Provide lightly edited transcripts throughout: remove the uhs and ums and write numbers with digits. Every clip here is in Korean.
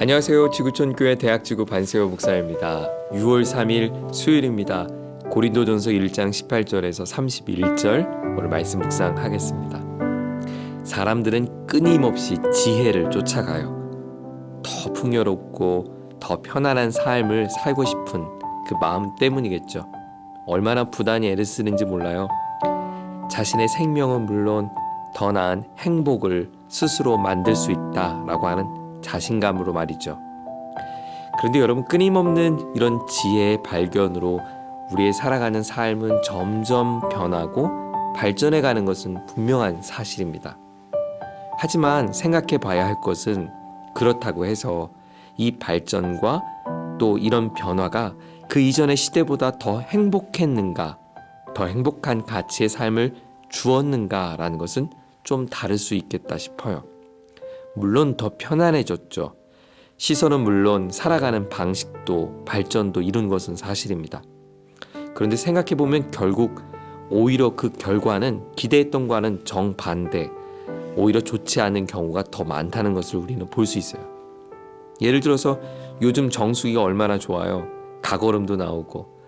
안녕하세요. 지구촌교회 대학지구 반세호 목사입니다. 6월 3일 수요일입니다. 고린도전서 1장 18절에서 31절 오늘 말씀 묵상하겠습니다. 사람들은 끊임없이 지혜를 쫓아가요. 더 풍요롭고 더 편안한 삶을 살고 싶은 그 마음 때문이겠죠. 얼마나 부단히 애를 쓰는지 몰라요. 자신의 생명은 물론 더 나은 행복을 스스로 만들 수 있다라고 하는 자신감으로 말이죠. 그런데 여러분, 끊임없는 이런 지혜의 발견으로 우리의 살아가는 삶은 점점 변하고 발전해가는 것은 분명한 사실입니다. 하지만 생각해 봐야 할 것은, 그렇다고 해서 이 발전과 또 이런 변화가 그 이전의 시대보다 더 행복했는가, 더 행복한 가치의 삶을 주었는가라는 것은 좀 다를 수 있겠다 싶어요. 물론 더 편안해졌죠. 시선은 물론 살아가는 방식도 발전도 이룬 것은 사실입니다. 그런데 생각해보면 결국 오히려 그 결과는 기대했던 것과는 정반대, 오히려 좋지 않은 경우가 더 많다는 것을 우리는 볼 수 있어요. 예를 들어서 요즘 정수기가 얼마나 좋아요. 가거름도 나오고.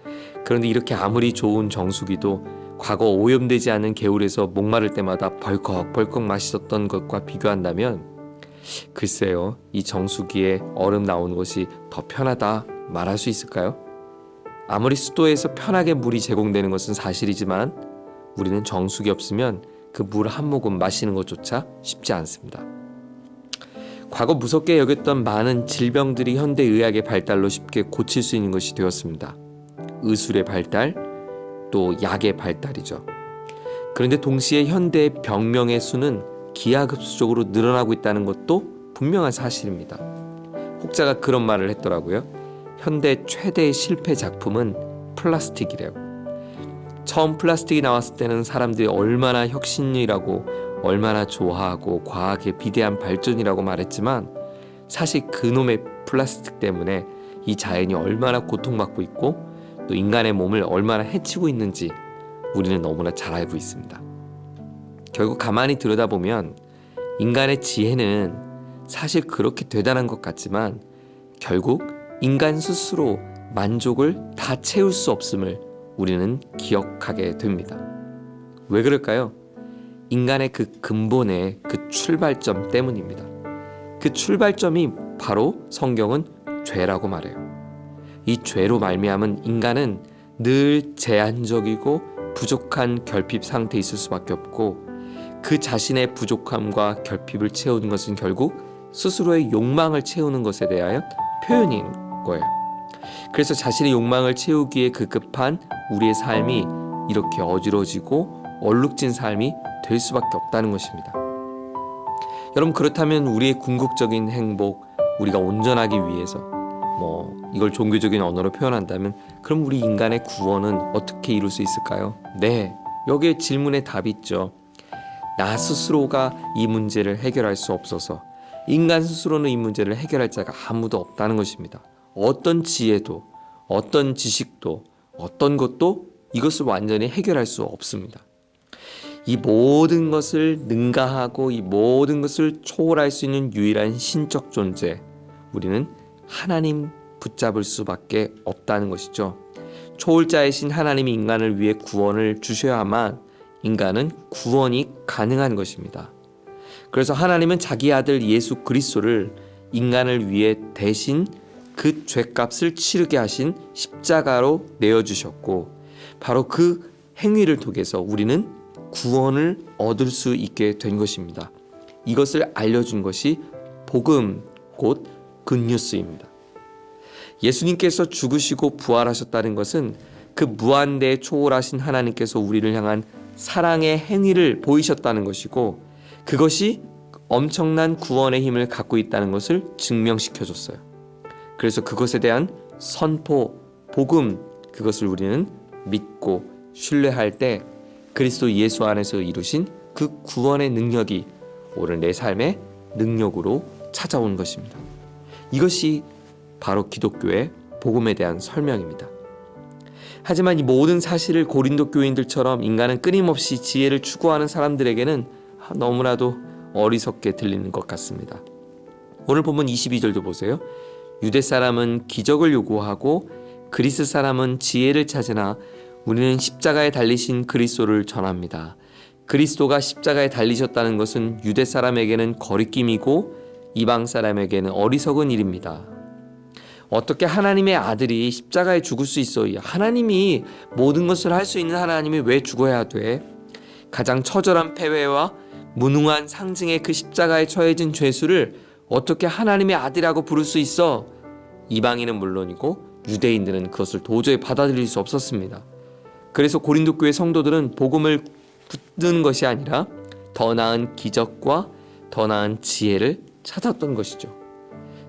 그런데 이렇게 아무리 좋은 정수기도 과거 오염되지 않은 개울에서 목마를 때마다 벌컥벌컥 마셨던 것과 비교한다면 글쎄요, 이 정수기에 얼음 나오는 것이 더 편하다 말할 수 있을까요? 아무리 수도에서 편하게 물이 제공되는 것은 사실이지만 우리는 정수기 없으면 그 물 한 모금 마시는 것조차 쉽지 않습니다. 과거 무섭게 여겼던 많은 질병들이 현대의학의 발달로 쉽게 고칠 수 있는 것이 되었습니다. 의술의 발달, 또 약의 발달이죠. 그런데 동시에 현대의 병명의 수는 기하급수적으로 늘어나고 있다는 것도 분명한 사실입니다. 혹자가 그런 말을 했더라고요. 현대 최대의 실패 작품은 플라스틱이래요. 처음 플라스틱이 나왔을 때는 사람들이 얼마나 혁신이라고, 얼마나 좋아하고 과학의 비대한 발전이라고 말했지만 사실 그놈의 플라스틱 때문에 이 자연이 얼마나 고통받고 있고 또 인간의 몸을 얼마나 해치고 있는지 우리는 너무나 잘 알고 있습니다. 결국 가만히 들여다보면 인간의 지혜는 사실 그렇게 대단한 것 같지만 결국 인간 스스로 만족을 다 채울 수 없음을 우리는 기억하게 됩니다. 왜 그럴까요? 인간의 그 근본의 그 출발점 때문입니다. 그 출발점이 바로 성경은 죄라고 말해요. 이 죄로 말미암은 인간은 늘 제한적이고 부족한 결핍 상태에 있을 수밖에 없고, 그 자신의 부족함과 결핍을 채우는 것은 결국 스스로의 욕망을 채우는 것에 대하여 표현인 거예요. 그래서 자신의 욕망을 채우기에 급급한 우리의 삶이 이렇게 어지러지고 얼룩진 삶이 될 수밖에 없다는 것입니다. 여러분, 그렇다면 우리의 궁극적인 행복, 우리가 온전하기 위해서 이걸 종교적인 언어로 표현한다면 그럼 우리 인간의 구원은 어떻게 이룰 수 있을까요? 네, 여기에 질문에 답이 있죠. 나 스스로가 이 문제를 해결할 수 없어서 인간 스스로는 이 문제를 해결할 자가 아무도 없다는 것입니다. 어떤 지혜도, 어떤 지식도, 어떤 것도 이것을 완전히 해결할 수 없습니다. 이 모든 것을 능가하고 이 모든 것을 초월할 수 있는 유일한 신적 존재, 우리는 하나님 붙잡을 수밖에 없다는 것이죠. 초월자이신 하나님이 인간을 위해 구원을 주셔야만 인간은 구원이 가능한 것입니다. 그래서 하나님은 자기 아들 예수 그리스도를 인간을 위해 대신 그 죄값을 치르게 하신 십자가로 내어주셨고, 바로 그 행위를 통해서 우리는 구원을 얻을 수 있게 된 것입니다. 이것을 알려준 것이 복음, 곧 굿뉴스입니다. 예수님께서 죽으시고 부활하셨다는 것은 그 무한대에 초월하신 하나님께서 우리를 향한 사랑의 행위를 보이셨다는 것이고, 그것이 엄청난 구원의 힘을 갖고 있다는 것을 증명시켜줬어요. 그래서 그것에 대한 선포, 복음, 그것을 우리는 믿고 신뢰할 때 그리스도 예수 안에서 이루신 그 구원의 능력이 오늘 내 삶의 능력으로 찾아온 것입니다. 이것이 바로 기독교의 복음에 대한 설명입니다. 하지만 이 모든 사실을 고린도 교인들처럼 인간은 끊임없이 지혜를 추구하는 사람들에게는 너무나도 어리석게 들리는 것 같습니다. 오늘 본문 22절도 보세요. 유대 사람은 기적을 요구하고 그리스 사람은 지혜를 찾으나 우리는 십자가에 달리신 그리스도를 전합니다. 그리스도가 십자가에 달리셨다는 것은 유대 사람에게는 거리낌이고 이방 사람에게는 어리석은 일입니다. 어떻게 하나님의 아들이 십자가에 죽을 수 있어요? 하나님이 모든 것을 할 수 있는 하나님이 왜 죽어야 돼? 가장 처절한 패배와 무능한 상징의 그 십자가에 처해진 죄수를 어떻게 하나님의 아들이라고 부를 수 있어? 이방인은 물론이고 유대인들은 그것을 도저히 받아들일 수 없었습니다. 그래서 고린도 교회 성도들은 복음을 붙드는 것이 아니라 더 나은 기적과 더 나은 지혜를 찾았던 것이죠.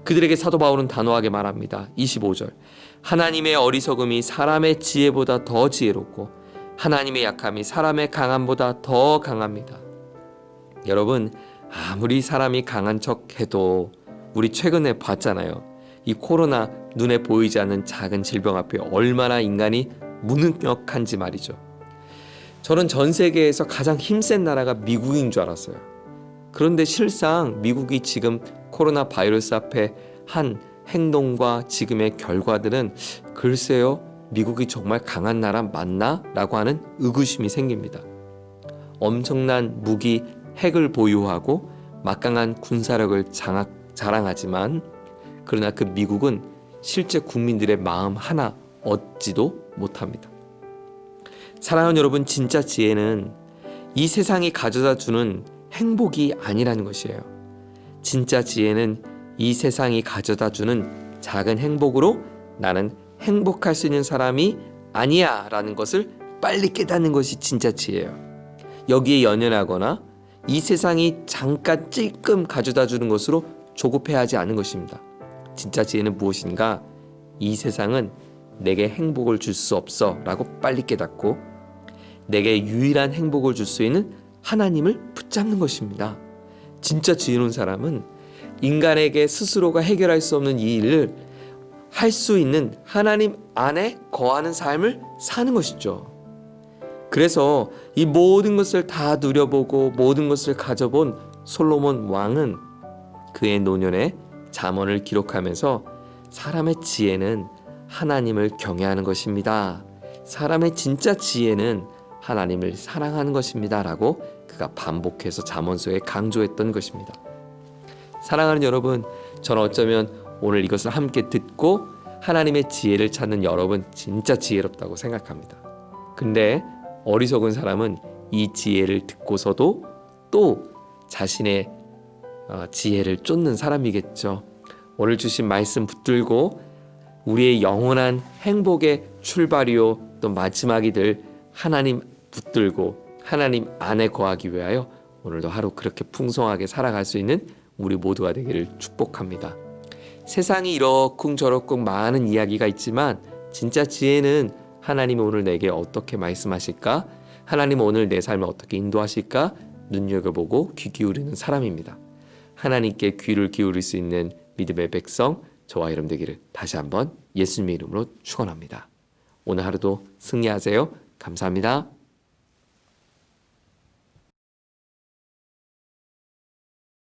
그들에게 사도 바울은 단호하게 말합니다. 25절. 하나님의 어리석음이 사람의 지혜보다 더 지혜롭고 하나님의 약함이 사람의 강함보다 더 강합니다. 여러분, 아무리 사람이 강한 척해도 우리 최근에 봤잖아요. 이 코로나, 눈에 보이지 않는 작은 질병 앞에 얼마나 인간이 무능력한지 말이죠. 저는 전 세계에서 가장 힘센 나라가 미국인 줄 알았어요. 그런데 실상 미국이 지금 코로나 바이러스 앞에 한 행동과 지금의 결과들은 글쎄요, 미국이 정말 강한 나라 맞나? 라고 하는 의구심이 생깁니다. 엄청난 무기, 핵을 보유하고 막강한 군사력을 자랑하지만 그러나 그 미국은 실제 국민들의 마음 하나 얻지도 못합니다. 사랑하는 여러분, 진짜 지혜는 이 세상이 가져다 주는 행복이 아니라는 것이에요. 진짜 지혜는 이 세상이 가져다 주는 작은 행복으로 나는 행복할 수 있는 사람이 아니야 라는 것을 빨리 깨닫는 것이 진짜 지혜예요. 여기에 연연하거나 이 세상이 잠깐 찔끔 가져다 주는 것으로 조급해하지 않은 것입니다. 진짜 지혜는 무엇인가? 이 세상은 내게 행복을 줄 수 없어 라고 빨리 깨닫고 내게 유일한 행복을 줄 수 있는 하나님을 붙잡는 것입니다. 진짜 지혜로운 사람은 인간에게 스스로가 해결할 수 없는 이 일을 할 수 있는 하나님 안에 거하는 삶을 사는 것이죠. 그래서 이 모든 것을 다 누려보고 모든 것을 가져본 솔로몬 왕은 그의 노년에 잠언을 기록하면서 사람의 지혜는 하나님을 경외하는 것입니다. 사람의 진짜 지혜는 하나님을 사랑하는 것입니다. 라고 그가 반복해서 잠언서에 강조했던 것입니다. 사랑하는 여러분, 저는 어쩌면 오늘 이것을 함께 듣고 하나님의 지혜를 찾는 여러분 진짜 지혜롭다고 생각합니다. 근데 어리석은 사람은 이 지혜를 듣고서도 또 자신의 지혜를 쫓는 사람이겠죠. 오늘 주신 말씀 붙들고 우리의 영원한 행복의 출발이요 또 마지막이 될 하나님 붙들고 하나님 안에 거하기 위하여 오늘도 하루 그렇게 풍성하게 살아갈 수 있는 우리 모두가 되기를 축복합니다. 세상이 이러쿵저러쿵 많은 이야기가 있지만 진짜 지혜는 하나님이 오늘 내게 어떻게 말씀하실까? 하나님 오늘 내 삶을 어떻게 인도하실까? 눈여겨보고 귀 기울이는 사람입니다. 하나님께 귀를 기울일 수 있는 믿음의 백성 저와 여러분 되기를 다시 한번 예수님의 이름으로 축원합니다. 오늘 하루도 승리하세요. 감사합니다.